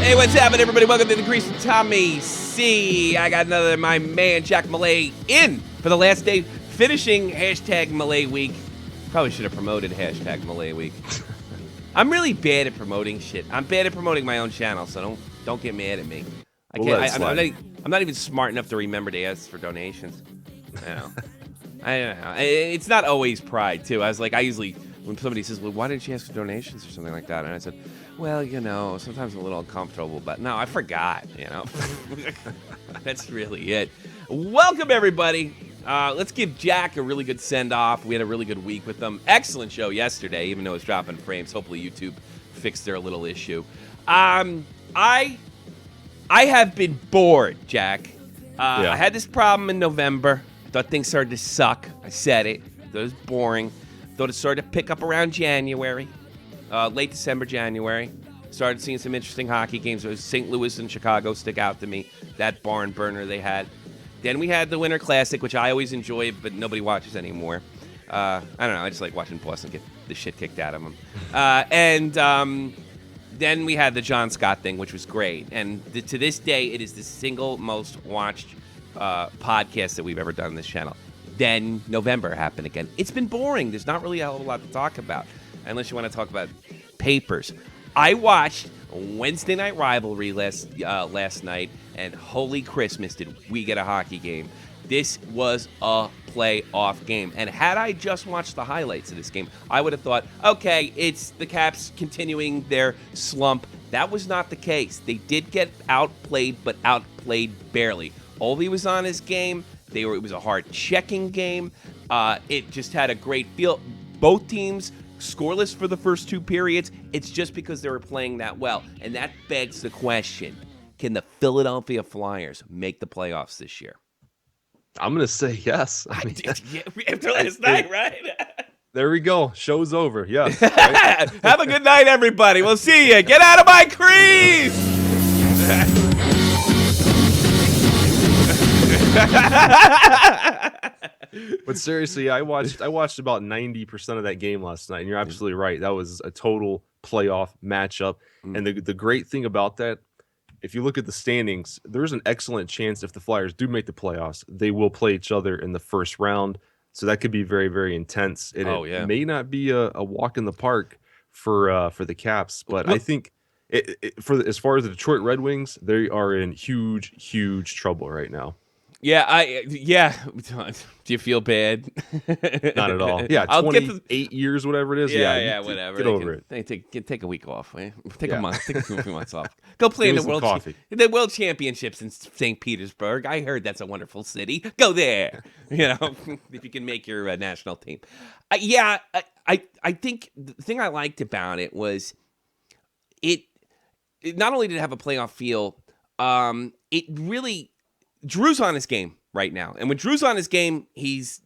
Hey, what's happening, everybody? Welcome to the Grease with Tommy C. I got another my man Jack Malay in for the last day, finishing hashtag Malay Week. Probably should have promoted hashtag Malay Week. I'm really bad at promoting shit. I'm bad at promoting my own channel, so don't get mad at me. I can't. I'm not even smart enough to remember to ask for donations. I don't know. It's not always pride too. I usually when somebody says, "Well, why didn't you ask for donations or something like that?" and I said, "Well, sometimes I'm a little uncomfortable, but no, I forgot. That's really it." Welcome everybody. Let's give Jack a really good send-off. We had a really good week with them. Excellent show yesterday, even though it's dropping frames. Hopefully YouTube fixed their little issue. I have been bored, Jack. I had this problem in November. Thought things started to suck. I said it. Thought it was boring. Thought it started to pick up around January. Late December, January. Started seeing some interesting hockey games. It was St. Louis and Chicago stick out to me. That barn burner they had. Then we had the Winter Classic, which I always enjoy, but nobody watches anymore. I don't know. I just like watching Boston get the shit kicked out of them. Then we had the John Scott thing, which was great. And to this day, it is the single most watched podcast that we've ever done on this channel. Then November happened again. It's been boring. There's not really a whole lot to talk about, unless you want to talk about papers. I watched Wednesday Night Rivalry last night, and holy Christmas, did we get a hockey game. This was a playoff game. And had I just watched the highlights of this game, I would have thought, okay, it's the Caps continuing their slump. That was not the case. They did get outplayed, but outplayed barely. Ovi was on his game. It was a hard checking game. It just had a great feel. Both teams scoreless for the first two periods. It's just because they were playing that well. And that begs the question, can the Philadelphia Flyers make the playoffs this year? I'm going to say yes. After last night, right? There we go. Show's over. Yes. Right? Have a good night, everybody. We'll see you. Get out of my crease! But seriously, I watched about 90% of that game last night, and you're absolutely right. That was a total playoff matchup. And the great thing about that, if you look at the standings, there's an excellent chance if the Flyers do make the playoffs, they will play each other in the first round. So that could be very, very intense. And it may not be a walk in the park for the Caps, but I think as far as the Detroit Red Wings, they are in huge, huge trouble right now. Yeah. Do you feel bad? Not at all. Yeah, 28 years, whatever it is. Yeah, whatever. Get over it. Take a week off. Take a month. Take a few months off. Go play in the World Championships in St. Petersburg. I heard that's a wonderful city. Go there. If you can make your national team. I think the thing I liked about it was it not only did it have a playoff feel, it really. Drew's on his game right now. And when Drew's on his game, he's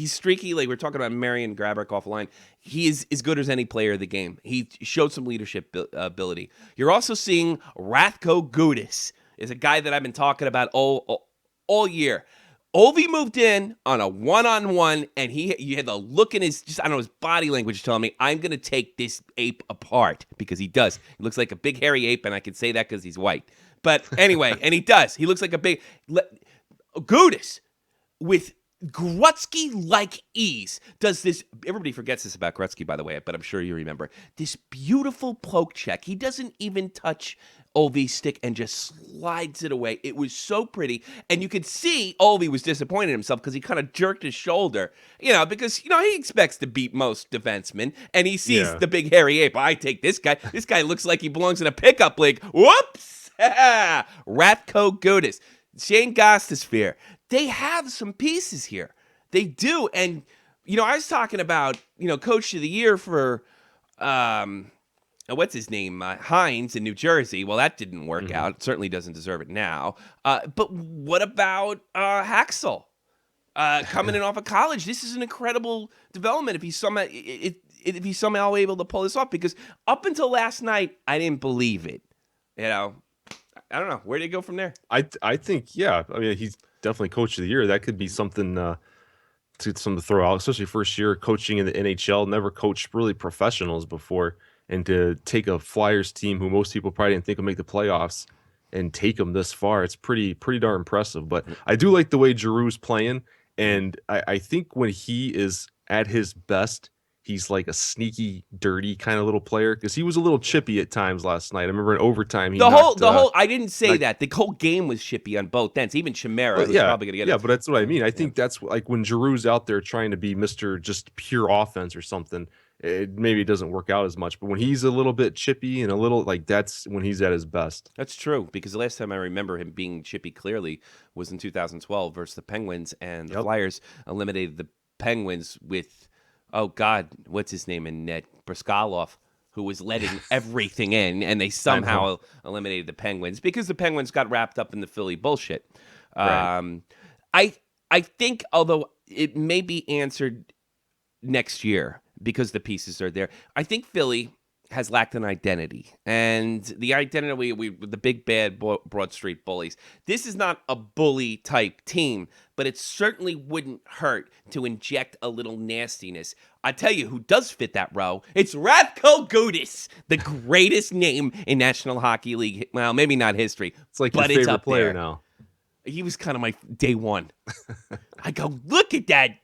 streaky. Like we're talking about Marian Gaborik off the line. He is as good as any player of the game. He showed some leadership ability. You're also seeing Radko Gudas is a guy that I've been talking about all year. Ovi moved in on a one-on-one, and you had the look in his, his body language telling me, I'm going to take this ape apart, because he does. He looks like a big hairy ape, and I can say that because he's white. But anyway, and he does. He looks like a big Gudas with Gretzky-like ease does this. Everybody forgets this about Gretzky, by the way, but I'm sure you remember. This beautiful poke check. He doesn't even touch Ovi's stick and just slides it away. It was so pretty. And you could see Ovi was disappointed in himself because he kind of jerked his shoulder, because, he expects to beat most defensemen. And he sees the big hairy ape. I take this guy. This guy looks like he belongs in a pickup league. Whoops! Radko Gudas, Shane Gostisbehere. They have some pieces here. They do. And, I was talking about, Coach of the Year for, what's his name? Hines in New Jersey. Well, that didn't work out. Certainly doesn't deserve it now. But what about Haxel coming in off of college? This is an incredible development if he's somehow able to pull this off. Because up until last night, I didn't believe it. I don't know. Where did it go from there? I think, he's definitely Coach of the Year. That could be something to throw out, especially first year coaching in the NHL. Never coached really professionals before. and to take a Flyers team who most people probably didn't think would make the playoffs and take them this far, it's pretty darn impressive. But I do like the way Giroux's playing, and I think when he is at his best, he's like a sneaky, dirty kind of little player, because he was a little chippy at times last night. I remember in overtime he the knocked, whole. I didn't say that. The whole game was chippy on both ends. Even Chimera, who's probably gonna get it. Yeah, but that's what I mean. I think that's like when Giroux's out there trying to be Mr. just pure offense or something. Maybe it doesn't work out as much, but when he's a little bit chippy and a little like, that's when he's at his best. That's true, because the last time I remember him being chippy clearly was in 2012 versus the Penguins, and the Flyers eliminated the Penguins with, oh God, what's his name in net? Briskalov, who was letting everything in, and they somehow eliminated the Penguins because the Penguins got wrapped up in the Philly bullshit. Right. I think, although it may be answered next year because the pieces are there, I think Philly has lacked an identity, and the identity the big bad Broad Street bullies. This is not a bully type team, but it certainly wouldn't hurt to inject a little nastiness. I tell you who does fit that row. It's Radko Gudas, the greatest name in National Hockey League. Well, maybe not history. It's like but your it's favorite up player there. now. He was kind of my day one. I go, look at that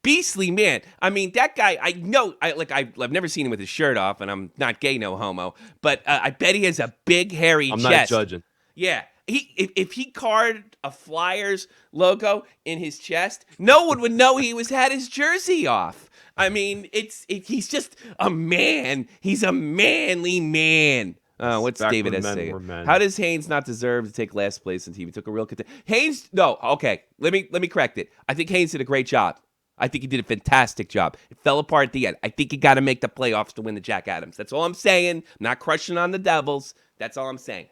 beastly man. I mean, that guy, I know, I've never seen him with his shirt off, and I'm not gay, no homo, but I bet he has a big, hairy chest. I'm not judging. Yeah. If he carved a Flyers logo in his chest, no one would know he had his jersey off. I mean, he's just a man. He's a manly man. What's David S. saying? How does Haynes not deserve to take last place in team? He took a real Haynes. No, okay. Let me correct it. I think Haynes did a great job. I think he did a fantastic job. It fell apart at the end. I think you got to make the playoffs to win the Jack Adams. That's all I'm saying. I'm not crushing on the Devils. That's all I'm saying.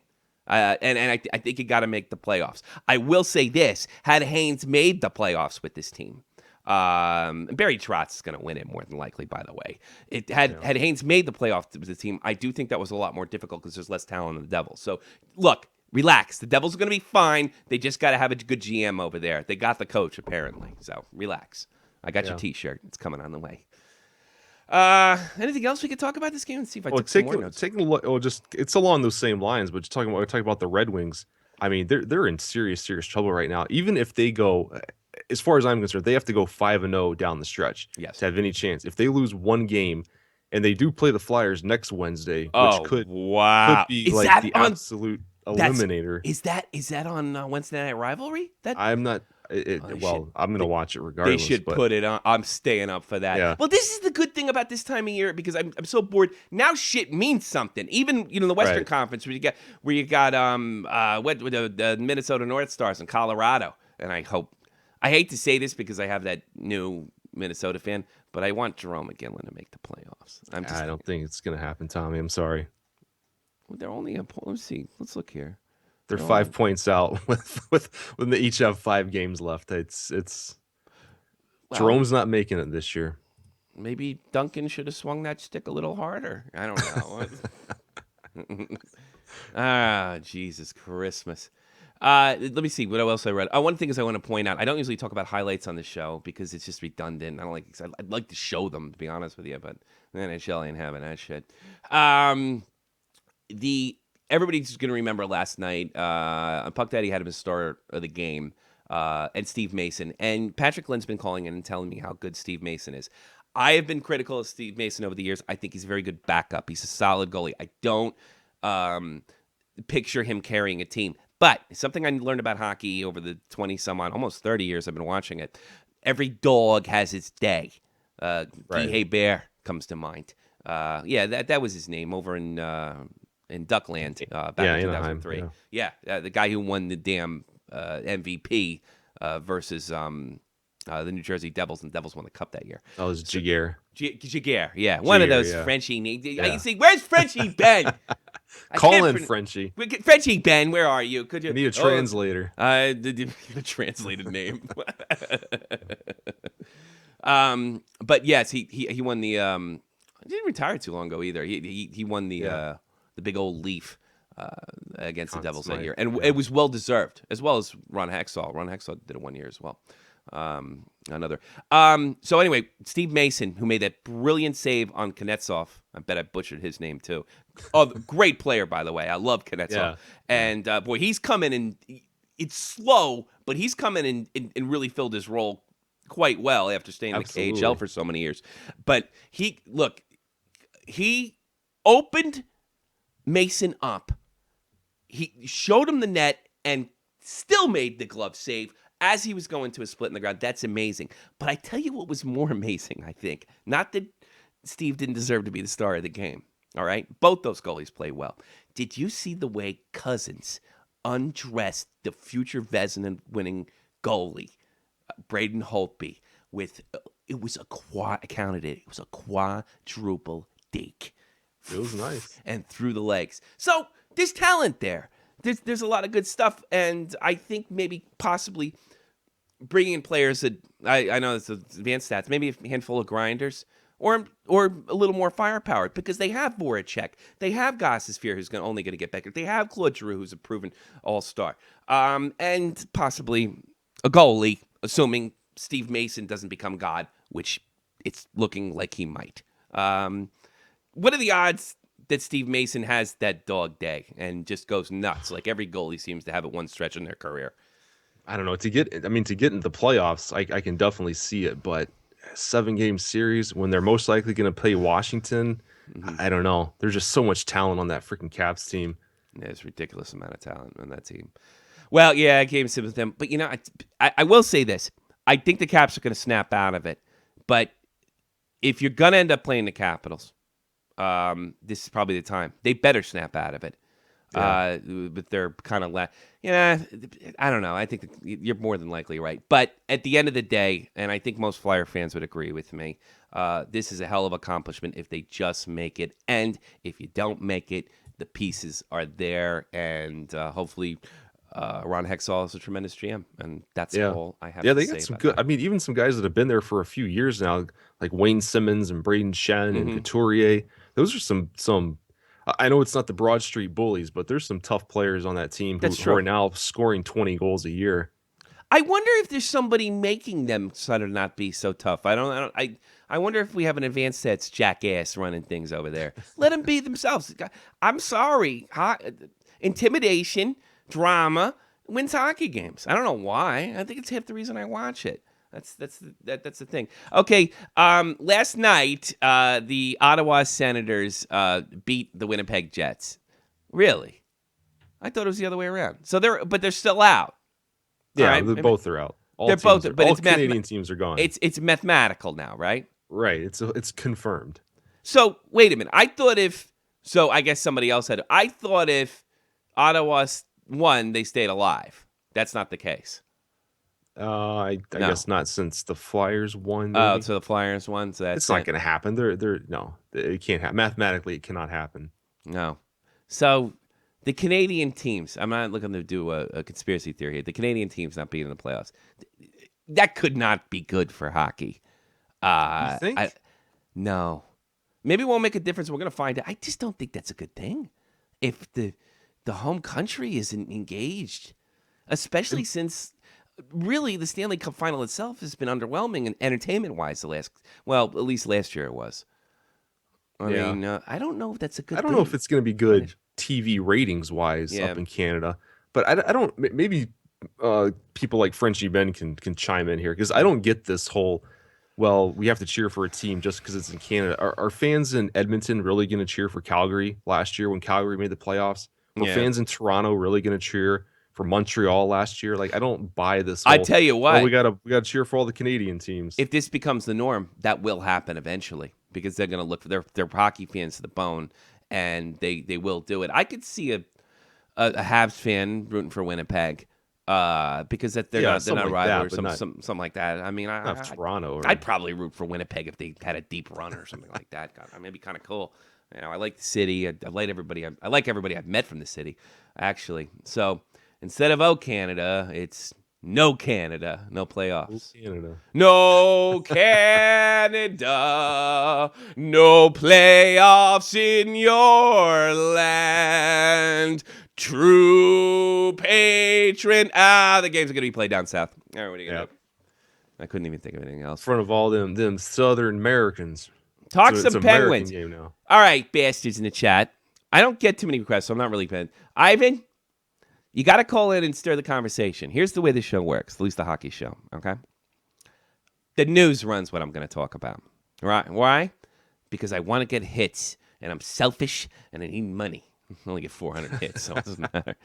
And I think you got to make the playoffs. I will say this: had Haynes made the playoffs with this team, Barry Trotz is going to win it more than likely, by the way. Had Haynes made the playoffs with the team, I do think that was a lot more difficult because there's less talent in the Devils. So, look, relax. The Devils are going to be fine. They just got to have a good GM over there. They got the coach, apparently. So, relax. I got your T-shirt. It's coming on the way. Anything else we could talk about this game? Let's see if I took some more notes. Taking a look, it's along those same lines, but we're talking about the Red Wings. I mean, they're in serious trouble right now. Even if they go, as far as I'm concerned, they have to go 5-0 down the stretch to have any chance. If they lose one game, and they do play the Flyers next Wednesday, which could be is like the absolute eliminator. Is that on Wednesday Night Rivalry? I'm not. I'm going to watch it regardless. They should put it on. I'm staying up for that. Yeah. Well, this is the good thing about this time of year, because I'm so bored. Now shit means something. Even the Western Conference, where you got the Minnesota North Stars in Colorado. And I hate to say this because I have that new Minnesota fan, but I want Jerome McGinley to make the playoffs. I don't think it's going to happen, Tommy. I'm sorry. Well, they're only let's see. Let's look here. They're 5 points out when they each have 5 games left. It's Jerome's not making it this year. Maybe Duncan should have swung that stick a little harder. I don't know. Jesus Christmas. Let me see what else I read. One thing is I want to point out. I don't usually talk about highlights on the show because it's just redundant. I'd like to show them, to be honest with you, but NHL ain't having that shit. Everybody's going to remember last night, Puck Daddy had him as star of the game, and Steve Mason. And Patrick Lynn's been calling in and telling me how good Steve Mason is. I have been critical of Steve Mason over the years. I think he's a very good backup. He's a solid goalie. I don't picture him carrying a team. But something I learned about hockey over the 20-some-odd, almost 30 years I've been watching it, every dog has its day. Guy Bear comes to mind. That was his name over in Duckland back in 2003. The guy who won the damn MVP versus the New Jersey Devils, and the Devils won the Cup that year. Oh, it was Giguère. Giguère, yeah. One of those Frenchie names. You see, where's Frenchie Ben? Call in Frenchie. Frenchie Ben, where are you? Could you? I need a translator. The translated name. But yes, he won the. He didn't retire too long ago either. He won the big old Leaf against the Devils that year, and it was well deserved, as well as Ron Hextall. Ron Hextall did it 1 year as well. Another. So anyway, Steve Mason, who made that brilliant save on Kuznetsov. I bet I butchered his name too. Oh, great player, by the way. I love Kuznetsov. Yeah. And boy, he's come in and it's slow, but he's come in and really filled his role quite well after staying in the KHL for so many years. But he opened Mason up. He showed him the net and still made the glove save as he was going to a split in the ground. That's amazing. But I tell you what was more amazing, I think. Not that Steve didn't deserve to be the star of the game. All right? Both those goalies played well. Did you see the way Cousins undressed the future Vezina-winning goalie, Braden Holtby, with it was a quadruple deke. It was nice. And through the legs. So there's talent there. There's a lot of good stuff, and I think maybe possibly bringing in players that I know it's advanced stats, maybe a handful of grinders or a little more firepower because they have Voracek, they have Gossesphere who's only going to get better, they have Claude Giroux who's a proven all-star, and possibly a goalie, assuming Steve Mason doesn't become God, which it's looking like he might. What are the odds that Steve Mason has that dog day and just goes nuts like every goalie seems to have at one stretch in their career? I don't know. To get into the playoffs, I can definitely see it. But a 7-game series when they're most likely going to play Washington, I don't know. There's just so much talent on that freaking Caps team. There's a ridiculous amount of talent on that team. Well, yeah, I gave him with them. But, I will say this. I think the Caps are going to snap out of it. But if you're going to end up playing the Capitals, this is probably the time. They better snap out of it. Yeah. But they're kind of I don't know. I think you're more than likely right. But at the end of the day, and I think most Flyer fans would agree with me, this is a hell of accomplishment if they just make it. And if you don't make it, the pieces are there. And hopefully Ron Hextall is a tremendous GM. And that's all I have to say. Yeah, they got some good. I mean, even some guys that have been there for a few years now, like Wayne Simmons and Braden Shen and Couturier. Those are some. I know it's not the Broad Street Bullies, but there's some tough players on that team who are now scoring 20 goals a year. I wonder if there's somebody making them sort of not be so tough. I wonder if we have an advanced stats jackass running things over there. Let them be themselves. I'm sorry. Intimidation, drama, wins hockey games. I don't know why. I think it's half the reason I watch it. That's the thing. Okay, last night the Ottawa Senators beat the Winnipeg Jets. Really? I thought it was the other way around. So they're still out. Yeah, right? Both are out. All Canadian teams are gone. It's mathematical now, right? Right. It's confirmed. So wait a minute. I guess somebody else said. I thought if Ottawa won, they stayed alive. That's not the case. I guess not since the Flyers won. Oh, so the Flyers won. So it's not going to happen. It can't happen. Mathematically, it cannot happen. No. So the Canadian teams. I'm not looking to do a conspiracy theory here. The Canadian teams not being in the playoffs. That could not be good for hockey. You think? No. Maybe it won't make a difference. We're going to find out. I just don't think that's a good thing. If the home country isn't engaged, especially since. Really, the Stanley Cup final itself has been underwhelming and entertainment-wise at least last year it was. I mean, I don't know if that's a good thing. I don't know if it's going to be good TV ratings-wise up in Canada. But I don't, maybe people like Frenchie Ben can chime in here because I don't get this whole, we have to cheer for a team just because it's in Canada. Are fans in Edmonton really going to cheer for Calgary last year when Calgary made the playoffs? Were fans in Toronto really going to cheer for Montreal last year? Like, I don't buy this whole, I tell you what, we gotta cheer for all the Canadian teams. If this becomes the norm, that will happen eventually because they're going to look for their hockey fans to the bone, and they will do it. I could see a Habs fan rooting for Winnipeg because they're not rivals or something like that. I mean, Toronto. I'd probably root for Winnipeg if they had a deep run or something like that. God, that'd be kind of cool. I like the city. I like everybody. I like everybody I've met from the city, actually. So. Instead of Canada, it's no Canada, no playoffs. No Canada, no playoffs in your land. True patron. The games are going to be played down south. All right, what are you going to do? I couldn't even think of anything else. In front of all them Southern Americans. Talk So some it's Penguins. American game now. All right, bastards in the chat. I don't get too many requests, so I'm not really paying. Ivan, you got to call in and stir the conversation. Here's the way the show works, at least the hockey show, okay? The news runs what I'm going to talk about. Right? Why? Because I want to get hits, and I'm selfish, and I need money. I only get 400 hits, so it doesn't matter.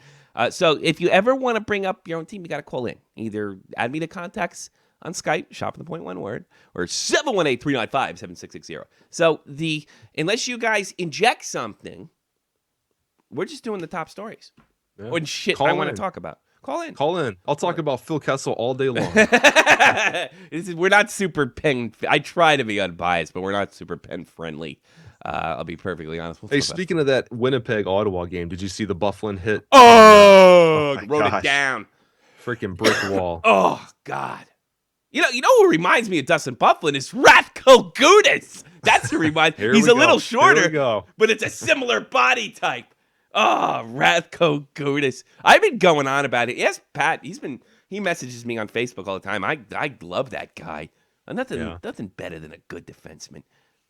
So if you ever want to bring up your own team, you got to call in. Either add me to contacts on Skype, shop from the point, one word, or 718-395-7660. So unless you guys inject something, we're just doing the top stories. Yeah. Or shit I want to talk about. Call in. Call in. I'll talk about Phil Kessel all day long. We're not super pen. I try to be unbiased, but we're not super pen friendly. I'll be perfectly honest. Hey, speaking of that Winnipeg-Ottawa game, did you see the Bufflin hit? Oh wrote it down. Freaking brick wall. Oh, God. You know who reminds me of Dustin Bufflin is Ratko Gudas. That's who reminds me. He's a little shorter, but it's a similar body type. Oh, Ratko Gudas. I've been going on about it. Yes, Pat. He messages me on Facebook all the time. I love that guy. Nothing better than a good defenseman.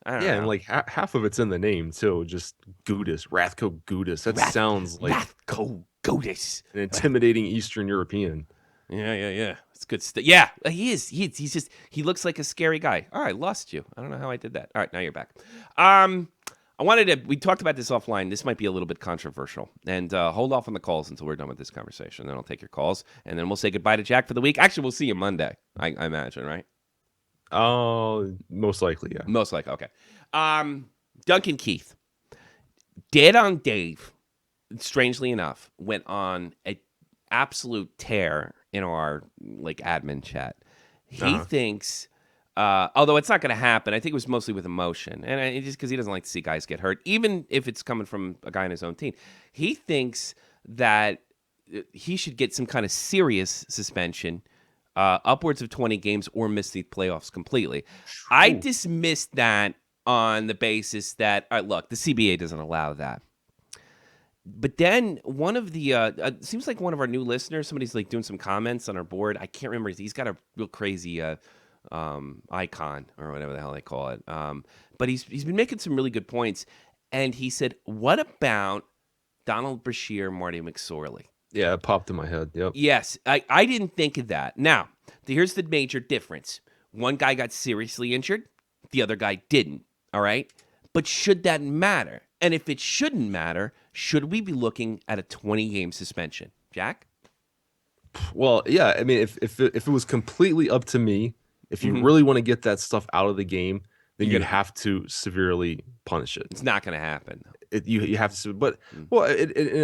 I don't know. And like half of it's in the name too. Just Gudas, Ratko Gudas. That sounds like Ratko Gudas, an intimidating Eastern European. Yeah. It's good stuff. Yeah, he is. He's just, he looks like a scary guy. All right, lost you. I don't know how I did that. All right, now you're back. We talked about this offline. This might be a little bit controversial. And hold off on the calls until we're done with this conversation. Then I'll take your calls. And then we'll say goodbye to Jack for the week. Actually, we'll see you Monday, I imagine, right? Oh, most likely, yeah. Most likely, okay. Duncan Keith. Dead on Dave, strangely enough, went on an absolute tear in our admin chat. He thinks... although it's not going to happen, I think it was mostly with emotion. And just because he doesn't like to see guys get hurt, even if it's coming from a guy on his own team. He thinks that he should get some kind of serious suspension, upwards of 20 games, or miss the playoffs completely. Ooh. I dismissed that on the basis that, all right, look, the CBA doesn't allow that. But then one of the, seems like one of our new listeners, somebody's doing some comments on our board. I can't remember. He's got a real crazy... icon or whatever the hell they call it. But he's been making some really good points. And he said, what about Donald Brashear, Marty McSorley? Yeah, it popped in my head. Yep. Yes, I didn't think of that. Now, here's the major difference. One guy got seriously injured. The other guy didn't. All right. But should that matter? And if it shouldn't matter, should we be looking at a 20-game suspension? Jack? Well, yeah. I mean, if it was completely up to me, if you really want to get that stuff out of the game, then you'd have to severely punish it. It's not going to happen. You have to, but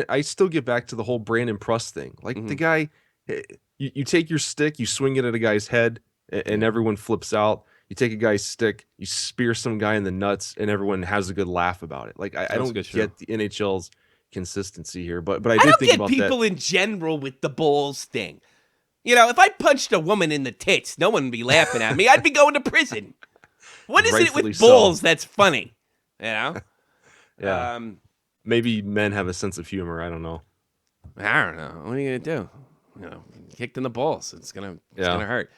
I still get back to the whole Brandon Pruss thing. The guy, you take your stick, you swing it at a guy's head, and everyone flips out. You take a guy's stick, you spear some guy in the nuts, and everyone has a good laugh about it. I don't get the NHL's consistency here, but I did think about that. I don't get people in general with the balls thing. You know, if I punched a woman in the tits, no one would be laughing at me. I'd be going to prison. What is it with balls that's funny? You know? Yeah. Maybe men have a sense of humor. I don't know. I don't know. What are you gonna do? You know, kicked in the balls. It's gonna hurt.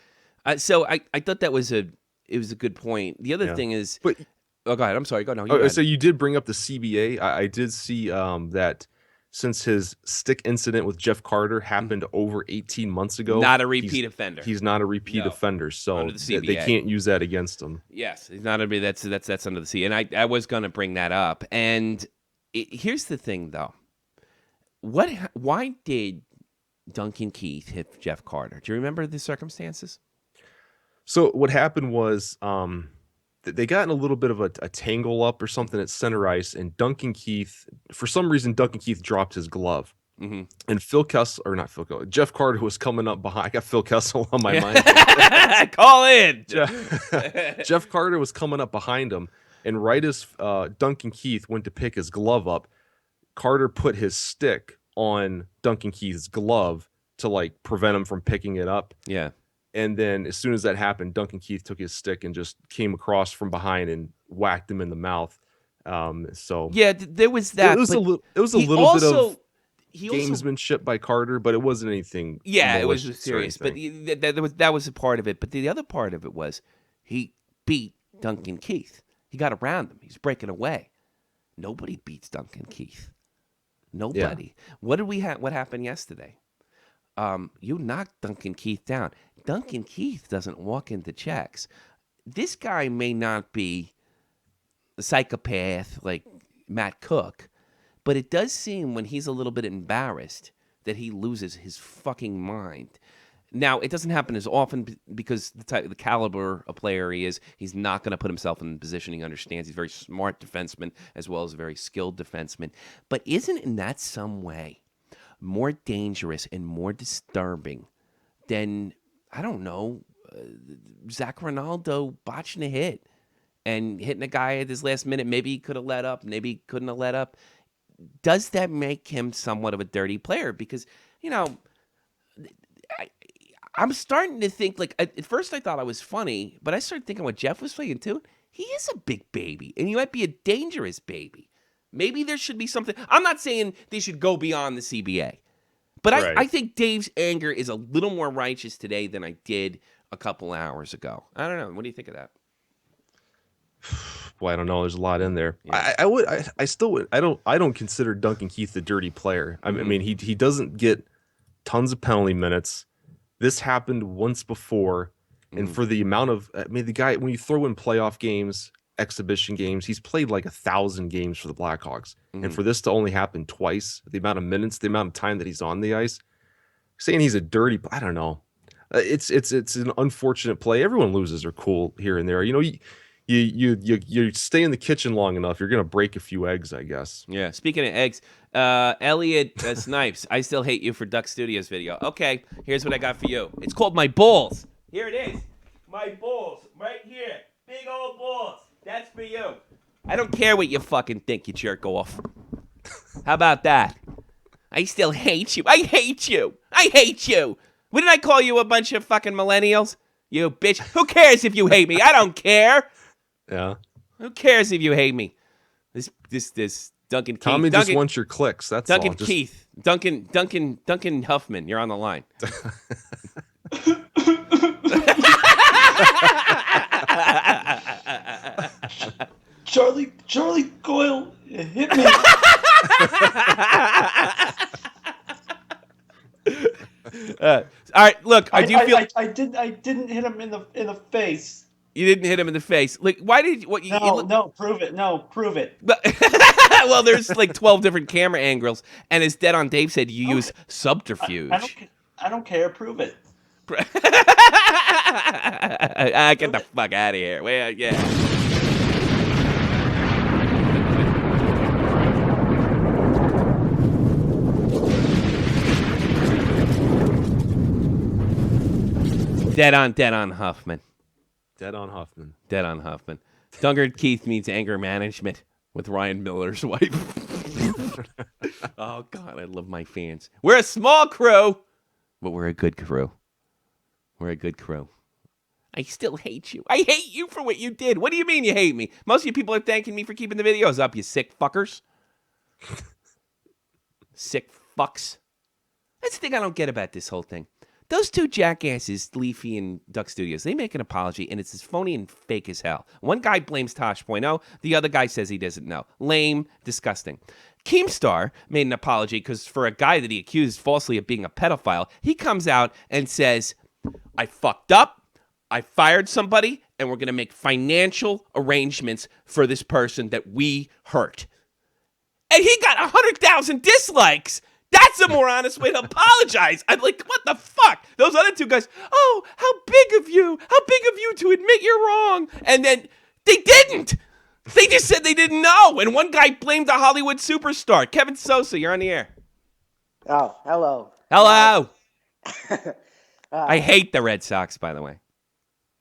So I thought that was a good point. The other thing is, go ahead. I'm sorry. Go no. So you did bring up the CBA. I did see that. Since his stick incident with Jeff Carter happened over 18 months ago, not a repeat offender. He's not a repeat offender, so they can't use that against him. Yes, he's not a. That's under the C. And I was going to bring that up. And here's the thing, though. Why did Duncan Keith hit Jeff Carter? Do you remember the circumstances? So what happened was, they got in a little bit of a tangle up or something at center ice, and Duncan Keith, for some reason, dropped his glove. Mm-hmm. And Jeff Carter was coming up behind. I got Phil Kessel on my mind. Call in. Jeff Carter was coming up behind him, and right as Duncan Keith went to pick his glove up, Carter put his stick on Duncan Keith's glove to prevent him from picking it up. Yeah. And then as soon as that happened, Duncan Keith took his stick and just came across from behind and whacked him in the mouth. So yeah, there was that. It was a little bit of. gamesmanship by Carter, but it wasn't anything. Yeah, it was serious. But that was a part of it. But the other part of it was he beat Duncan Keith. He got around him. He's breaking away. Nobody beats Duncan Keith. Nobody. Yeah. What happened yesterday? You knocked Duncan Keith down. Duncan Keith doesn't walk into checks. This guy may not be a psychopath like Matt Cook, but it does seem when he's a little bit embarrassed that he loses his fucking mind. Now, it doesn't happen as often because the caliber of player he is, he's not going to put himself in the position he understands. He's a very smart defenseman as well as a very skilled defenseman. But isn't in that some way more dangerous and more disturbing than, I don't know, Zach Ronaldo botching a hit and hitting a guy at his last minute? Maybe he could have let up, maybe he couldn't have let up. Does that make him somewhat of a dirty player? Because, I'm starting to think, like, at first I thought I was funny, but I started thinking what Jeff was saying too. He is a big baby, and he might be a dangerous baby. Maybe there should be something. I'm not saying they should go beyond the CBA, but right. I think Dave's anger is a little more righteous today than I did a couple hours ago. I don't know. What do you think of that? Well, I don't know. There's a lot in there. Yeah. I don't consider Duncan Keith a dirty player. I mean, he doesn't get tons of penalty minutes. This happened once before, and for the amount of, the guy, when you throw in playoff games, exhibition games, he's played like 1,000 games for the Blackhawks, and for this to only happen twice, the amount of minutes, the amount of time that he's on the ice, saying he's a dirty, I don't know. It's an unfortunate play. Everyone loses or cool here and there. You stay in the kitchen long enough, you're gonna break a few eggs, I guess. Yeah. Speaking of eggs, Elliot Snipes, I still hate you for Duck Studios video. Okay, here's what I got for you. It's called My Balls. Here it is. My balls, right here. Big old balls. That's for you. I don't care what you fucking think, you jerk off. How about that? I still hate you. I hate you. I hate you. What did I call you, a bunch of fucking millennials? You bitch. Who cares if you hate me? I don't care. Yeah. Who cares if you hate me? This Duncan Keith. Tommy just wants your clicks. That's Duncan all. Keith. Duncan Huffman. You're on the line. Charlie Coyle hit me. All right, look. I didn't hit him in the face. You didn't hit him in the face. Like, why did you? No, prove it. No, prove it. Well, there's like 12 different camera angles, and as Dead on Dave said, you use subterfuge. I don't care. Prove it. Get the fuck out of here. Well, yeah. Dead on Huffman. Dead on Huffman. Dead on Huffman. Duncan Keith meets anger management with Ryan Miller's wife. Oh, God, I love my fans. We're a small crew, but we're a good crew. We're a good crew. I still hate you. I hate you for what you did. What do you mean you hate me? Most of you people are thanking me for keeping the videos up, you sick fuckers. Sick fucks. That's the thing I don't get about this whole thing. Those two jackasses, Leafy and Duck Studios, they make an apology, and it's as phony and fake as hell. One guy blames Tosh.0. The other guy says he doesn't know. Lame, disgusting. Keemstar made an apology because for a guy that he accused falsely of being a pedophile, he comes out and says, I fucked up, I fired somebody, and we're going to make financial arrangements for this person that we hurt. And he got 100,000 dislikes. That's a more honest way to apologize. I'm like, what the fuck? Those other two guys, oh, how big of you to admit you're wrong. And then they didn't. They just said they didn't know. And one guy blamed a Hollywood superstar. Kevin Sosa, you're on the air. Oh, hello. Hello. I hate the Red Sox, by the way.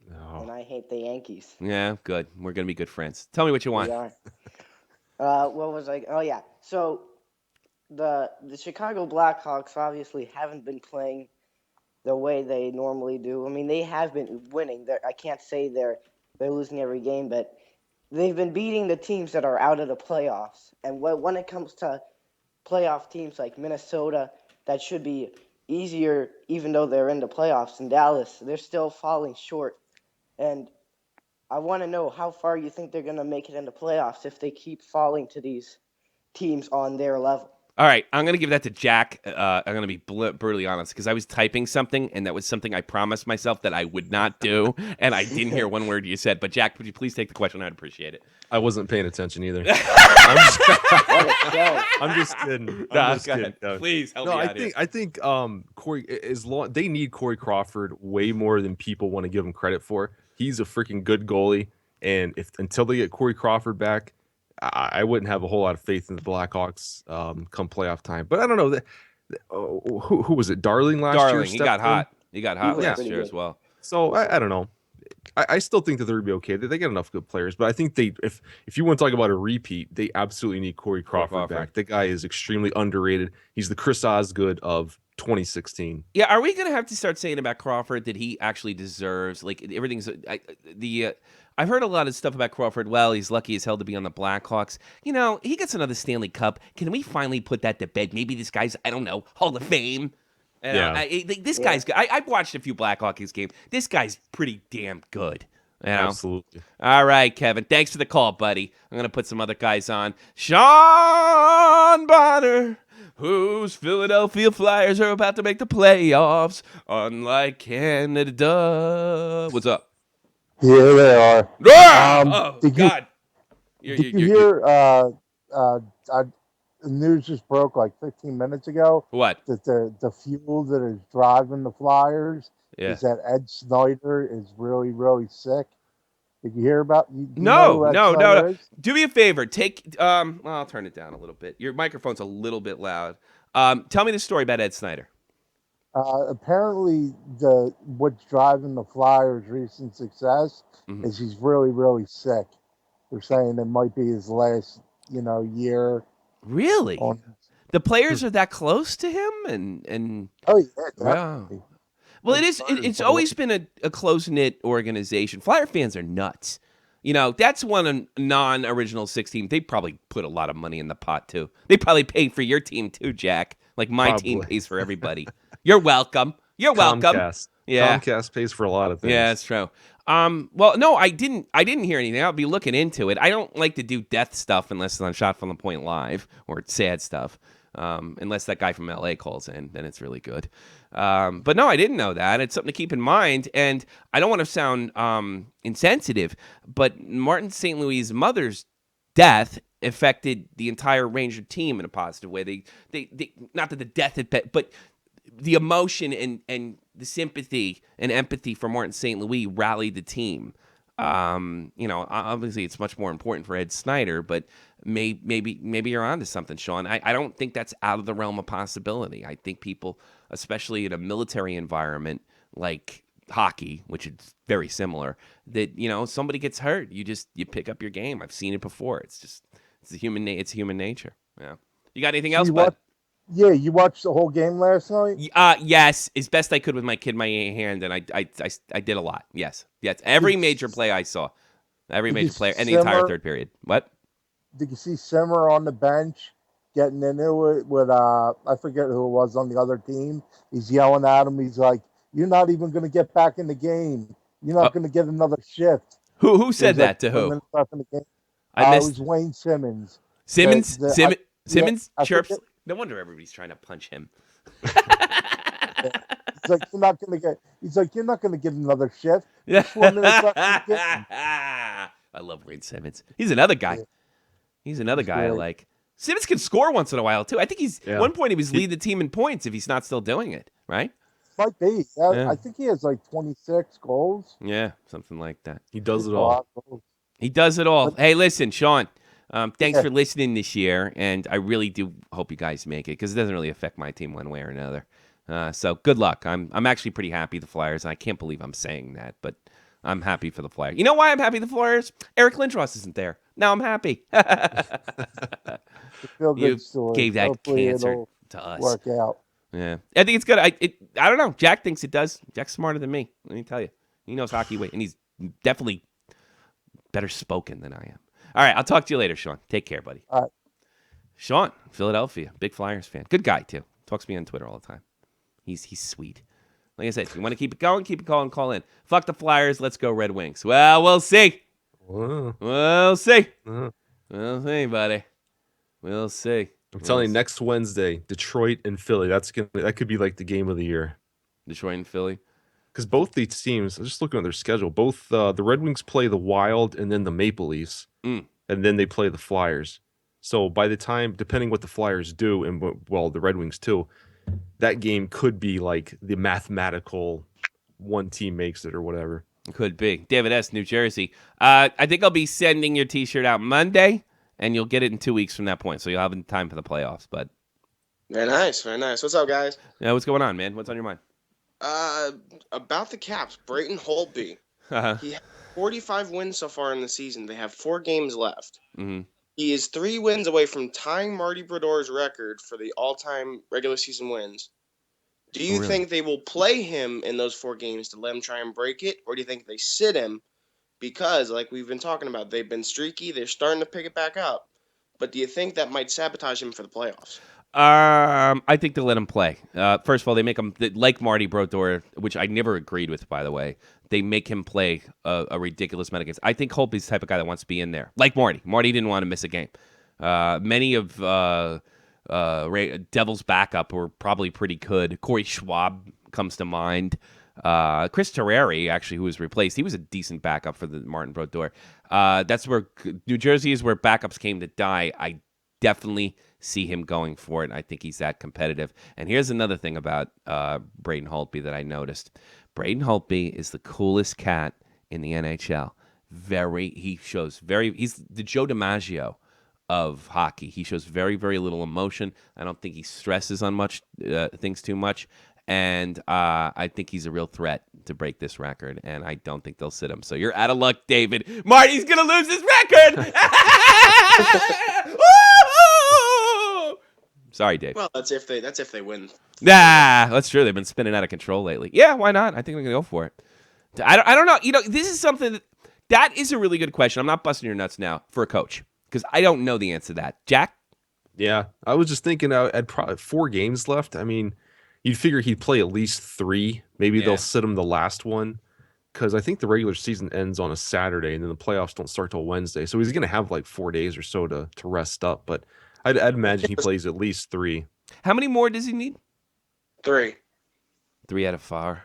No. And I hate the Yankees. Yeah, good. We're going to be good friends. Tell me what you want. We are. What was I? Oh, yeah. So the Chicago Blackhawks obviously haven't been playing the way they normally do. I mean, they have been winning. I can't say they're losing every game, but they've been beating the teams that are out of the playoffs. And when it comes to playoff teams like Minnesota that should be easier, even though they're in the playoffs, in Dallas, they're still falling short. And I want to know how far you think they're going to make it in the playoffs if they keep falling to these teams on their level. All right, I'm going to give that to Jack. I'm going to be brutally honest because I was typing something, and that was something I promised myself that I would not do, and I didn't hear one word you said. But Jack, would you please take the question? I'd appreciate it. I wasn't paying attention either. I'm just kidding. No. Please help me out here. I think Corey, they need Corey Crawford way more than people want to give him credit for. He's a freaking good goalie, and until they get Corey Crawford back, I wouldn't have a whole lot of faith in the Blackhawks come playoff time. But I don't know. Who was it? Darling last year? He got hot. He got hot last year as well. So I don't know. I still think that they're going to be okay. They get enough good players. But I think if you want to talk about a repeat, they absolutely need Corey Crawford back. The guy is extremely underrated. He's the Chris Osgood of 2016. Yeah, are we going to have to start saying about Crawford that he actually deserves, like, everything's I've heard a lot of stuff about Crawford. Well, he's lucky as hell to be on the Blackhawks. You know, he gets another Stanley Cup. Can we finally put that to bed? Maybe this guy's, I don't know, Hall of Fame. This guy's good. I've watched a few Blackhawks games. This guy's pretty damn good. You know? Absolutely. All right, Kevin. Thanks for the call, buddy. I'm going to put some other guys on. Sean Bonner, whose Philadelphia Flyers are about to make the playoffs, unlike Canada. What's up? Here they are. Oh, did God. Did you hear the news just broke like 15 minutes ago? What? That the fuel that is driving the Flyers is that Ed Snyder is really, really sick. Did you hear about? No. Do me a favor. I'll turn it down a little bit. Your microphone's a little bit loud. Tell me the story about Ed Snyder. Apparently, what's driving the Flyers' recent success is he's really, really sick. They're saying it might be his last, year. Really? The players are that close to him, and oh yeah, definitely. Wow. Well, it's always been a close-knit organization. Flyer fans are nuts. That's one non-original six team. They probably put a lot of money in the pot too. They probably pay for your team too, Jack. Like my team pays for everybody. You're welcome. Comcast. Yeah. Comcast pays for a lot of things. Yeah, that's true. Well, no, I didn't hear anything. I'll be looking into it. I don't like to do death stuff unless it's on Shot from the Point Live or sad stuff. Unless that guy from LA calls in, then it's really good. But no, I didn't know that. It's something to keep in mind. And I don't want to sound insensitive, but Martin St. Louis' mother's death affected the entire Ranger team in a positive way. They not that the death had, but the emotion and the sympathy and empathy for Martin St. Louis rallied the team. Obviously it's much more important for Ed Snyder, but maybe you're onto something, Sean. I don't think that's out of the realm of possibility. I think people, especially in a military environment like hockey, which is very similar, that somebody gets hurt, you Mm-hmm. pick up your game. I've seen it before. It's human nature. Yeah. You got anything else, bud? Yeah, you watched the whole game last night? Yes, as best I could with my kid in my hand, and I did a lot. Yes. Every major play I saw, every major player, and the entire third period. What? Did you see Simmer on the bench getting into it with I forget who it was on the other team? He's yelling at him. He's like, "You're not even going to get back in the game. You're not going to get another shift." Who said that to who? It was Wayne Simmons. Simmons chirps. Forget. No wonder everybody's trying to punch him. He's like, you're not going to get another shift. Yeah. I love Wayne Simmons. He's another guy. He's another guy I like. Simmons can score once in a while too. I think at one point he was leading the team in points if he's not still doing it, right? Might be. Yeah. I think he has like 26 goals. Yeah, something like that. He does it all. He does it all. Hey, listen, Sean. Thanks for listening this year, and I really do hope you guys make it because it doesn't really affect my team one way or another. So good luck. I'm actually pretty happy the Flyers, and I can't believe I'm saying that, but I'm happy for the Flyers. You know why I'm happy the Flyers? Eric Lindros isn't there. Now I'm happy. You gave that Hopefully cancer to us. Work out. Yeah, I think it's good. I don't know. Jack thinks it does. Jack's smarter than me. Let me tell you. He knows hockey, and he's definitely better spoken than I am. All right, I'll talk to you later, Sean. Take care, buddy. All right. Sean, Philadelphia, big Flyers fan. Good guy, too. Talks to me on Twitter all the time. He's sweet. Like I said, if you want to keep it going, keep it calling, call in. Fuck the Flyers, let's go Red Wings. Well, we'll see. We'll see. We'll see, buddy. We'll see. I'm telling you, next Wednesday, Detroit and Philly. That could be like the game of the year. Detroit and Philly. Because both these teams, I'm just looking at their schedule. Both the Red Wings play the Wild and then the Maple Leafs, and then they play the Flyers. So by the time, depending what the Flyers do, and the Red Wings too, that game could be like the mathematical one team makes it or whatever. Could be. David S., New Jersey. I think I'll be sending your T-shirt out Monday, and you'll get it in 2 weeks from that point. So you'll have time for the playoffs. But very nice, very nice. What's up, guys? Yeah, what's going on, man? What's on your mind? About the Caps, Brayton Holtby. He has 45 wins so far in the season. They have 4 games left. Mm-hmm. He is 3 wins away from tying Marty Brodeur's record for the all-time regular season wins. Do you think they will play him in those 4 games to let him try and break it, or do you think they sit him? Because, like we've been talking about, they've been streaky. They're starting to pick it back up. But do you think that might sabotage him for the playoffs? I think they'll let him play. First of all, they make him, like Marty Brodeur, which I never agreed with, by the way. They make him play a ridiculous amount of games. I think Holtby's the type of guy that wants to be in there. Like Marty. Marty didn't want to miss a game. Many of Devil's backup were probably pretty good. Corey Schwab comes to mind. Chris Terreri, actually, who was replaced, he was a decent backup for the Martin Brodeur. That's where New Jersey is where backups came to die. I definitely see him going for it. I think he's that competitive. And here's another thing about Brayden Holtby that I noticed. Brayden Holtby is the coolest cat in the NHL. He's the Joe DiMaggio of hockey. He shows very, very little emotion. I don't think he stresses on things too much. And I think he's a real threat to break this record. And I don't think they'll sit him. So you're out of luck, David. Marty's going to lose his record. Sorry, Dave. Well, that's if they win. Nah, that's true. They've been spinning out of control lately. Yeah, why not? I think they're going to go for it. I don't know. This is something that is a really good question. I'm not busting your nuts now for a coach because I don't know the answer to that. Jack? Yeah, I was just thinking I'd probably 4 games left. I mean, you'd figure he'd play at least 3. Maybe they'll sit him the last one because I think the regular season ends on a Saturday and then the playoffs don't start till Wednesday. So he's going to have like 4 days or so to rest up. But I'd imagine he plays at least 3. How many more does he need? 3. 3 out of 5.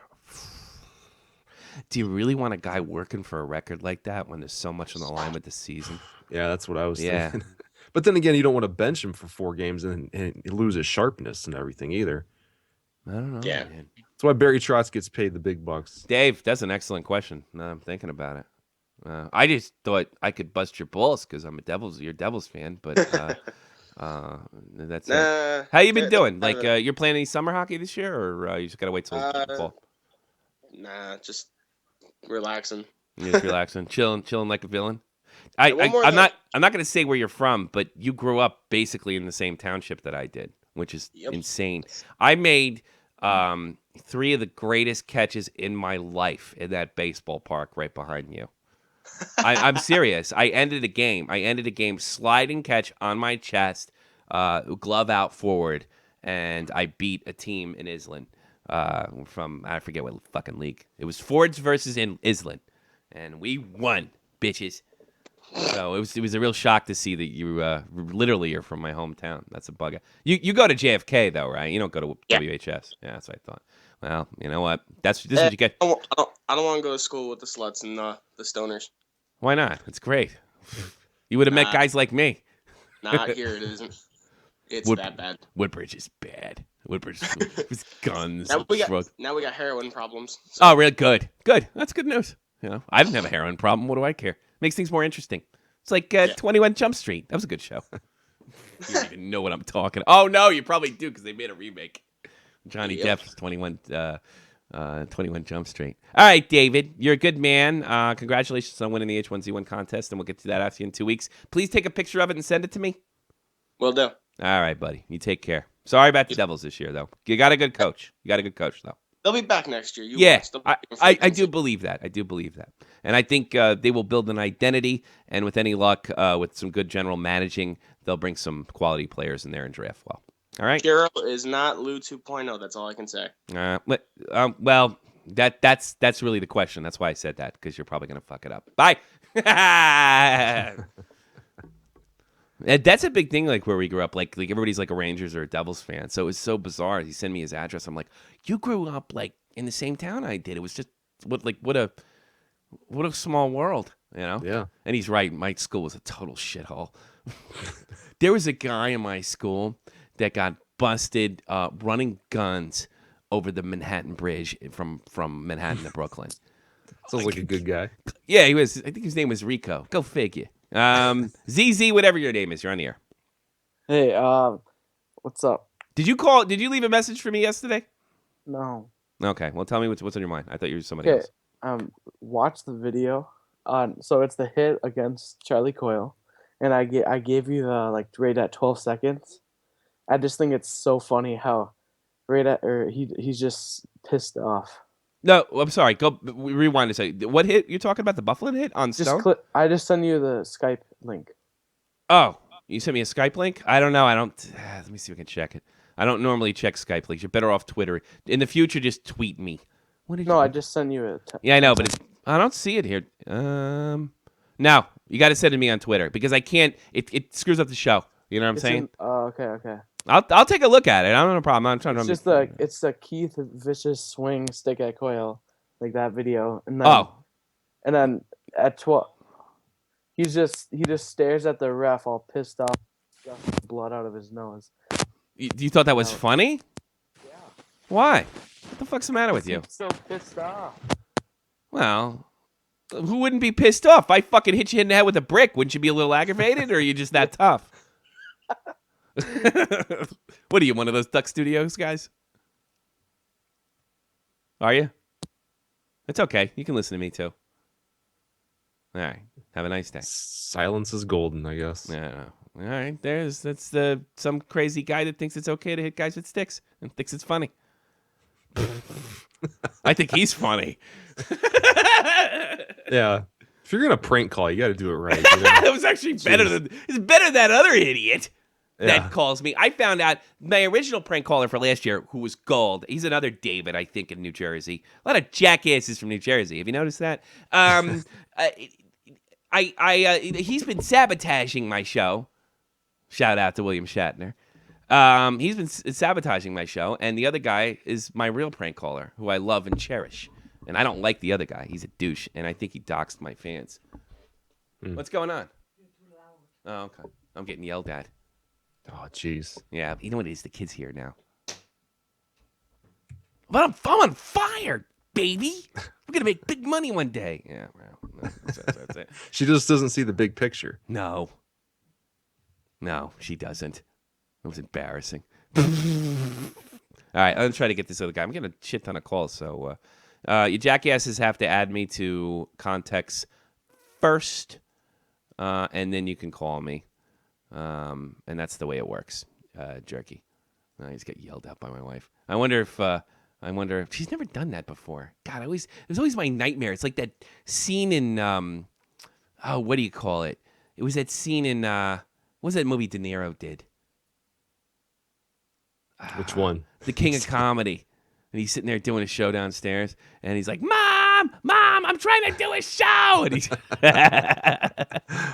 Do you really want a guy working for a record like that when there's so much on the line with the season? Yeah, that's what I was thinking. But then again, you don't want to bench him for 4 games and lose his sharpness and everything either. I don't know. Yeah. Man. That's why Barry Trotz gets paid the big bucks. Dave, that's an excellent question. Now I'm thinking about it. I just thought I could bust your balls because I'm your Devils fan, but that's it. How you been doing? Like, you're playing any summer hockey this year, or you just gotta wait till the fall? Nah, just relaxing. You're just relaxing, chilling like a villain. I'm not gonna say where you're from, but you grew up basically in the same township that I did, which is insane. I made 3 of the greatest catches in my life in that baseball park right behind you. I'm serious. I ended a game sliding catch on my chest, glove out forward, and I beat a team in Island from, I forget what fucking league. It was Fords versus in Island, and we won, bitches. So it was a real shock to see that you literally are from my hometown. That's a bug. You go to JFK though, right? You don't go to WHS. Yeah, that's what I thought. Well, you know what? This is what you get. I don't want to go to school with the sluts and the stoners. Why not? It's great. You would have met guys like me. Not here. It isn't. It's that bad. Woodbridge is bad. Woodbridge with guns. Now we got heroin problems. So. Oh, really? Good. That's good news. I didn't have a heroin problem. What do I care? Makes things more interesting. It's like 21 Jump Street. That was a good show. You don't even know what I'm talking about. Oh, no, you probably do because they made a remake. Johnny Depp's 21 Jump Street. All right, David, you're a good man. Congratulations on winning the H1Z1 contest, and we'll get to that after you in 2 weeks. Please take a picture of it and send it to me. Will do. All right, buddy. You take care. Sorry about the Devils this year, though. You got a good coach. Though. They'll be back next year. I do believe that. And I think they will build an identity, and with any luck, with some good general managing, they'll bring some quality players in there and draft well. All right. Hero is not Lou 2.0. That's all I can say. Well, that's really the question. That's why I said that, because you're probably gonna fuck it up. Bye. That's a big thing, like where we grew up. Like everybody's like a Rangers or a Devils fan. So it was so bizarre. He sent me his address. I'm like, you grew up like in the same town I did. It was just what a small world, you know? Yeah. And he's right. My school was a total shithole. There was a guy in my school that got busted running guns over the Manhattan Bridge from Manhattan to Brooklyn. Sounds like a good guy. Yeah, he was. I think his name was Rico. Go figure. ZZ, whatever your name is, you're on the air. Hey, what's up? Did you leave a message for me yesterday? No. Okay, well, tell me what's on your mind. I thought you were somebody else. Watch the video. So it's the hit against Charlie Coyle, and I gave you the right at 12 seconds. I just think it's so funny how he's just pissed off. No, I'm sorry. Go rewind a second. What hit? You're talking about the Buffalo hit on Stone? I just sent you the Skype link. Oh, you sent me a Skype link? I don't know. I don't. Let me see if I can check it. I don't normally check Skype links. You're better off Twitter. In the future, just tweet me. I just sent you a yeah, I know, but I don't see it here. No, you got to send it to me on Twitter because I can't. It screws up the show. You know what I'm saying? Okay. I'll take a look at it. I don't have a problem. I'm trying to. It's the Keith Vicious swing stick at Coyle, like that video, and then and then at 12, he just stares at the ref all pissed off, blood out of his nose. You thought that was funny? Yeah. Why? What the fuck's the matter with you? He's so pissed off. Well, who wouldn't be pissed off? If I fucking hit you in the head with a brick, wouldn't you be a little aggravated, or are you just that tough? What are you, one of those Duck Studios guys? Are you? It's okay. You can listen to me too. All right. Have a nice day. Silence is golden, I guess. Yeah. All right. That's some crazy guy that thinks it's okay to hit guys with sticks and thinks it's funny. I think he's funny. Yeah. If you're gonna prank call, you got to do it right. It was actually better than that other idiot that calls me. I found out my original prank caller for last year, who was gold. He's another David, I think, in New Jersey. A lot of jackasses from New Jersey. Have you noticed that? He's been sabotaging my show. Shout out to William Shatner. He's been sabotaging my show, and the other guy is my real prank caller, who I love and cherish. And I don't like the other guy. He's a douche, and I think he doxed my fans. What's going on? Oh, okay. I'm getting yelled at. Oh, jeez. Yeah, you know what it is? The kid's here now. But I'm on fire, baby. We're going to make big money one day. Yeah, well, that's it. She just doesn't see the big picture. No, she doesn't. It was embarrassing. All right, I'm going to try to get this other guy. I'm getting a shit ton of calls, so you jackasses have to add me to contacts first, and then you can call me. And that's the way it works, Jerky. He's got yelled at by my wife. I wonder if she's never done that before. God, it was always my nightmare. It's like that scene in what do you call it? It was that scene in what was that movie De Niro did? Which one? The King of Comedy. And he's sitting there doing a show downstairs, and he's like, Mom, I'm trying to do a show. And it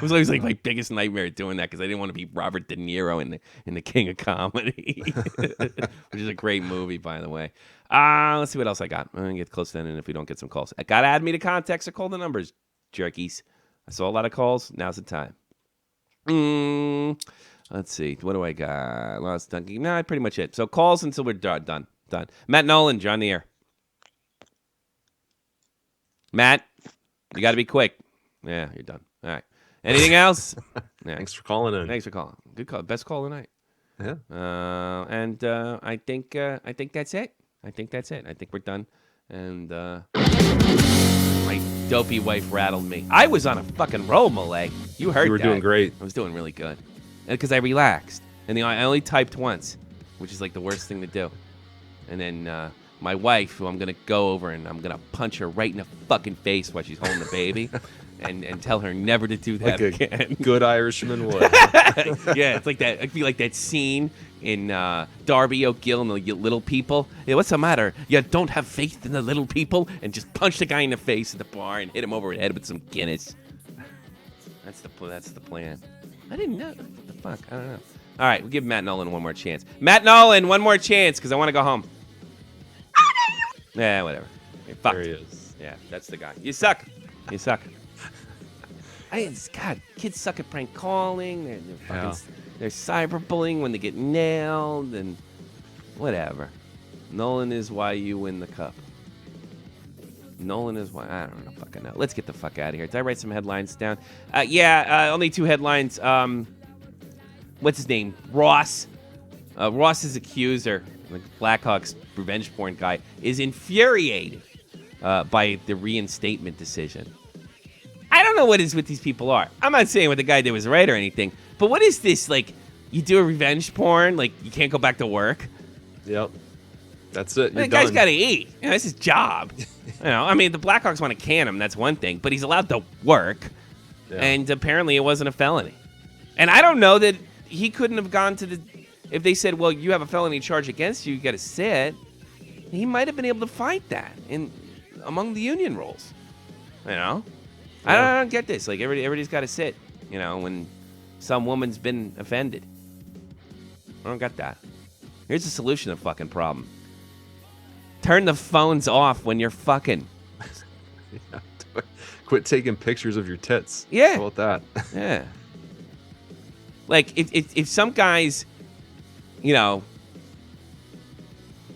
was always like my biggest nightmare doing that because I didn't want to be Robert De Niro in the King of Comedy, which is a great movie, by the way. Let's see what else I got. I'm going to get close to the end if we don't get some calls. I got to add me to contacts or call the numbers, jerkies. I saw a lot of calls. Now's the time. Let's see. What do I got? Lost Donkey. Nah, pretty much it. So calls until we're done. Matt Nolan, you're on the air. Matt, you got to be quick. Yeah, you're done. All right. Anything else? Yeah. Thanks for calling in. Thanks for calling. Good call. Best call tonight. Yeah. And I think that's it. I think we're done. And my dopey wife rattled me. I was on a fucking roll, Malay. You heard that. You were doing great. I was doing really good. Because I relaxed. And I only typed once, which is like the worst thing to do. And then my wife, who I'm going to go over and I'm going to punch her right in the fucking face while she's holding the baby. and tell her never to do that Like again. Good Irishman would. Yeah, it's like that. It'd be like that scene in Darby O'Gill and the Little People. Yeah, what's the matter? You don't have faith in the little people? And just punch the guy in the face at the bar and hit him over the head with some Guinness. That's the plan. I didn't know. What the fuck? I don't know. All right, we'll give Matt Nolan one more chance. Matt Nolan, one more chance, because I want to go home. Yeah, whatever. Hey, fuck. There he is. Yeah, that's the guy. You suck. You suck. God, kids suck at prank calling. They're cyberbullying when they get nailed and whatever. Nolan is why you win the cup. Nolan is why. I don't know. Fucking know. Let's get the fuck out of here. Did I write some headlines down? Only 2 headlines. What's his name? Ross. Ross's accuser, the Blackhawks revenge porn guy, is infuriated by the reinstatement decision. I don't know what is with these people are. I'm not saying what the guy did was right or anything, but what is this? Like, you do a revenge porn, like you can't go back to work? Yep. That's it. The guy's got to eat. That's his job. I mean, the Blackhawks want to can him. That's one thing, but he's allowed to work, and apparently it wasn't a felony. And I don't know that he couldn't have gone to the. If they said, "Well, you have a felony charge against you, you got to sit," he might have been able to fight that among the union rules. I don't get this. Like everybody's got to sit. When some woman's been offended. I don't get that. Here's the solution to the fucking problem. Turn the phones off when you're fucking. Quit taking pictures of your tits. Yeah. How about that? Yeah. Like if some guys,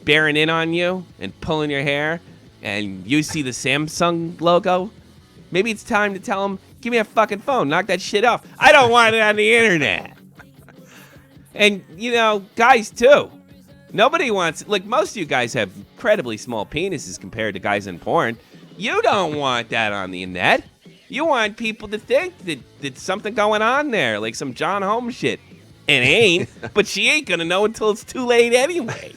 bearing in on you and pulling your hair, and you see the Samsung logo, maybe it's time to tell them, give me a fucking phone, knock that shit off. I don't want it on the internet. And, guys too. Nobody wants, like most of you guys have incredibly small penises compared to guys in porn. You don't want that on the net. You want people to think that there's something going on there, like some John Holmes shit. It ain't, but she ain't gonna know until it's too late anyway.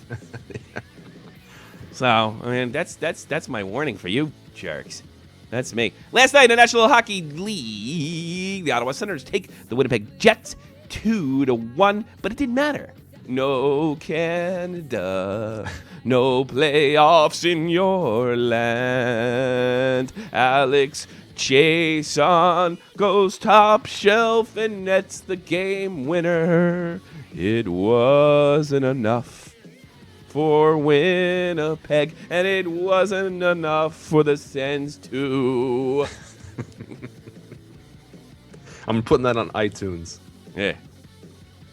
So, I mean, that's my warning for you jerks. That's me. Last night in the National Hockey League, the Ottawa Senators take the Winnipeg Jets 2-1, but it didn't matter. No Canada, no playoffs in your land. Alex Chason goes top shelf and nets the game winner. It wasn't enough for Winnipeg, and it wasn't enough for the Sens too. I'm putting that on iTunes. Yeah.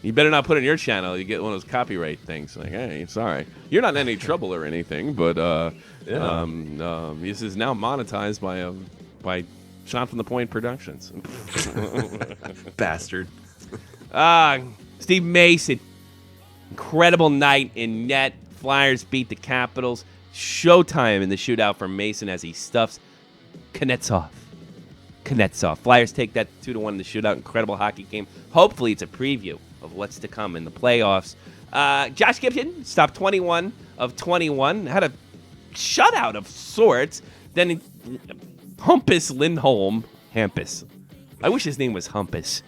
You better not put it in your channel. You get one of those copyright things. Like, hey, sorry. You're not in any trouble or anything, but this is now monetized by Shot from the Point Productions. Bastard. Steve Mason. Incredible night in net. Flyers beat the Capitals. Showtime in the shootout for Mason as he stuffs Kuznetsov. Flyers take that 2-1 in the shootout. Incredible hockey game. Hopefully it's a preview of what's to come in the playoffs. Josh Gibson stopped 21 of 21. Had a shutout of sorts. Then Hampus Lindholm. Hampus. I wish his name was Hampus.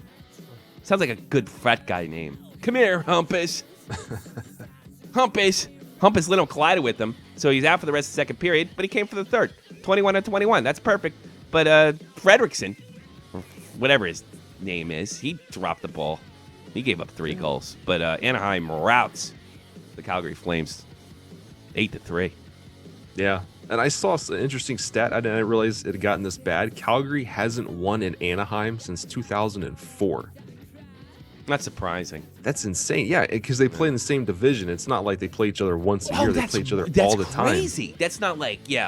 Sounds like a good frat guy name. Come here, Hampus. Hampus Lindholm collided with him, so he's out for the rest of the second period, but he came for the third. 21 of 21. That's perfect. But Fredrickson, or whatever his name is, he dropped the ball. He gave up 3 goals. But Anaheim routs the Calgary Flames 8-3. Yeah. And I saw an interesting stat. I didn't realize it had gotten this bad. Calgary hasn't won in Anaheim since 2004. Not surprising. That's insane. Yeah, because they play in the same division. It's not like they play each other once a year. They play each other all the time. That's crazy. That's not like, you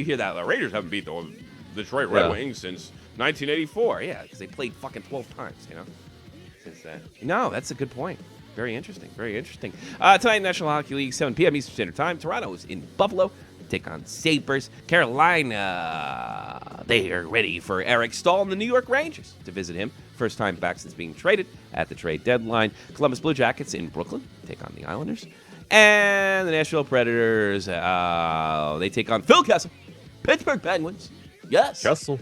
hear that. The Raiders haven't beat the Detroit Red Wings since 1984. Yeah, because they played fucking 12 times, since then. No, that's a good point. Very interesting. Tonight, National Hockey League, 7 p.m. Eastern Standard Time. Toronto's in Buffalo. Take on Sabres. Carolina, they are ready for Eric Stahl and the New York Rangers to visit him. First time back since being traded at the trade deadline. Columbus Blue Jackets in Brooklyn take on the Islanders. And the Nashville Predators, they take on Phil Kessel. Pittsburgh Penguins. Yes. Kessel.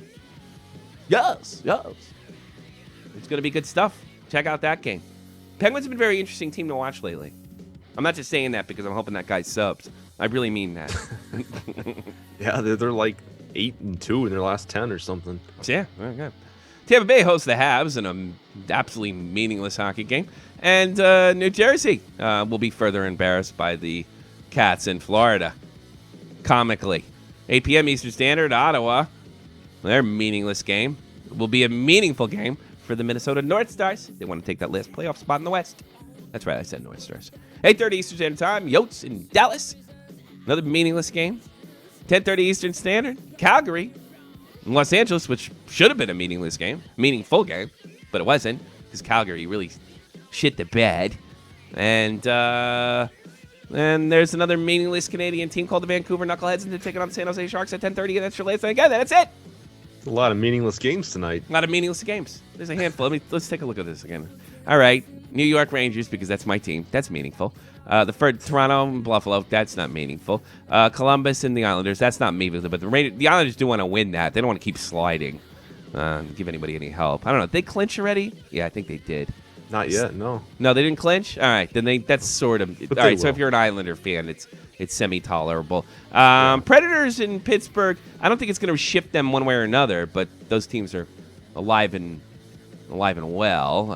Yes. It's going to be good stuff. Check out that game. Penguins have been a very interesting team to watch lately. I'm not just saying that because I'm hoping that guy subs. I really mean that. Yeah, they're like 8-2 in their last 10 or something. Yeah, okay. Tampa Bay hosts the Habs in an absolutely meaningless hockey game. And New Jersey will be further embarrassed by the Cats in Florida. Comically. 8 p.m. Eastern Standard, Ottawa. Their meaningless game will be a meaningful game for the Minnesota North Stars. They want to take that last playoff spot in the West. That's right, I said North Stars. 8:30 Eastern Standard Time, Yotes in Dallas. Another meaningless game. 10:30 Eastern Standard, Calgary in Los Angeles, which should have been a meaningful game, but it wasn't because Calgary really shit the bed. And there's another meaningless Canadian team called the Vancouver Knuckleheads, and they're taking on the San Jose Sharks at 10:30, and that's your last thing. Again, that's it. A lot of meaningless games tonight. A lot of meaningless games. There's a handful. Let's take a look at this again. All right, New York Rangers, because that's my team. That's meaningful. Toronto and Buffalo, that's not meaningful. Columbus and the Islanders, that's not meaningful. But the Islanders do want to win that. They don't want to keep sliding. Give anybody any help. I don't know. Did they clinch already? Yeah, I think they did. Not yet, no. No, they didn't clinch? All right, then that's sort of... But all right, will. so if you're an Islander fan, it's semi-tolerable. Predators in Pittsburgh, I don't think it's going to shift them one way or another, but those teams are alive and well.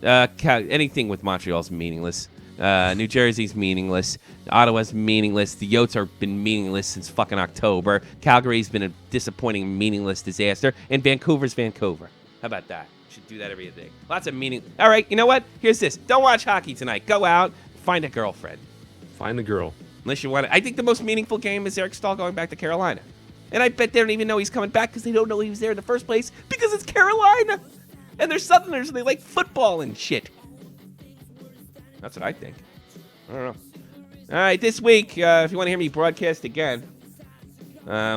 Anything with Montreal's meaningless. New Jersey's meaningless. Ottawa's meaningless. The Yotes have been meaningless since fucking October. Calgary's been a disappointing, meaningless disaster. And Vancouver's Vancouver. How about that? Should do that every day. Lots of meaning. All right, you know what? Here's this. Don't watch hockey tonight. Go out, find a girlfriend. Find a girl. Unless you want to. I think the most meaningful game is Eric Stahl going back to Carolina. And I bet they don't even know he's coming back because they don't know he was there in the first place because it's Carolina. And they're Southerners and they like football and shit. That's what I think. I don't know. All right, this week, if you want to hear me broadcast again,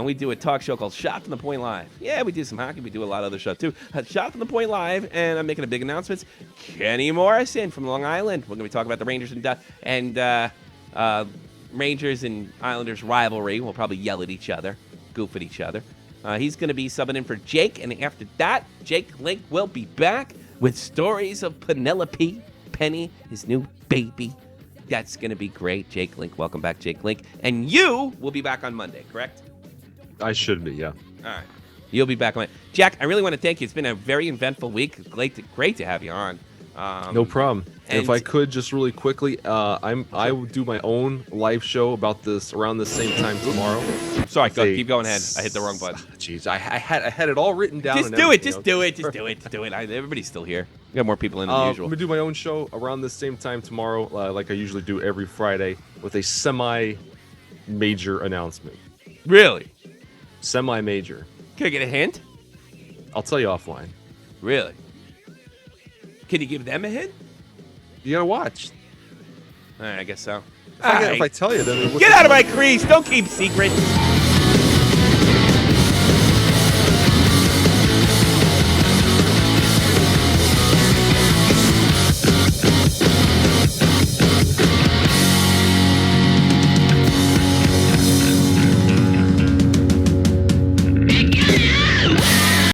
we do a talk show called Shot from the Point Live. Yeah, we do some hockey. We do a lot of other stuff, too. Shot from the Point Live, and I'm making a big announcement. Kenny Morrison from Long Island. We're going to be talking about the Rangers and Rangers and Islanders rivalry. We'll probably yell at each other, goof at each other. He's going to be subbing in for Jake, and after that, Jake Link will be back with stories of Penelope, Penny, his new baby. That's going to be great. Jake Link, welcome back, Jake Link. And you will be back on Monday, correct? I should be, yeah. All right. You'll be back on Monday. Jack, I really want to thank you. It's been a very eventful week. Great to have you on. No problem. And if I could just really quickly, I will do my own live show about this around the same time tomorrow. Sorry, keep going ahead. I hit the wrong button. Jeez, I had it all written down. Just do it. Everybody's still here. We got more people in than usual. I'm gonna do my own show around the same time tomorrow, like I usually do every Friday, with a semi-major announcement. Really? Semi-major. Can I get a hint? I'll tell you offline. Really? Can you give them a hint? You gotta watch. All right, I guess so. If I tell you, then Get out of my crease! Don't keep secrets.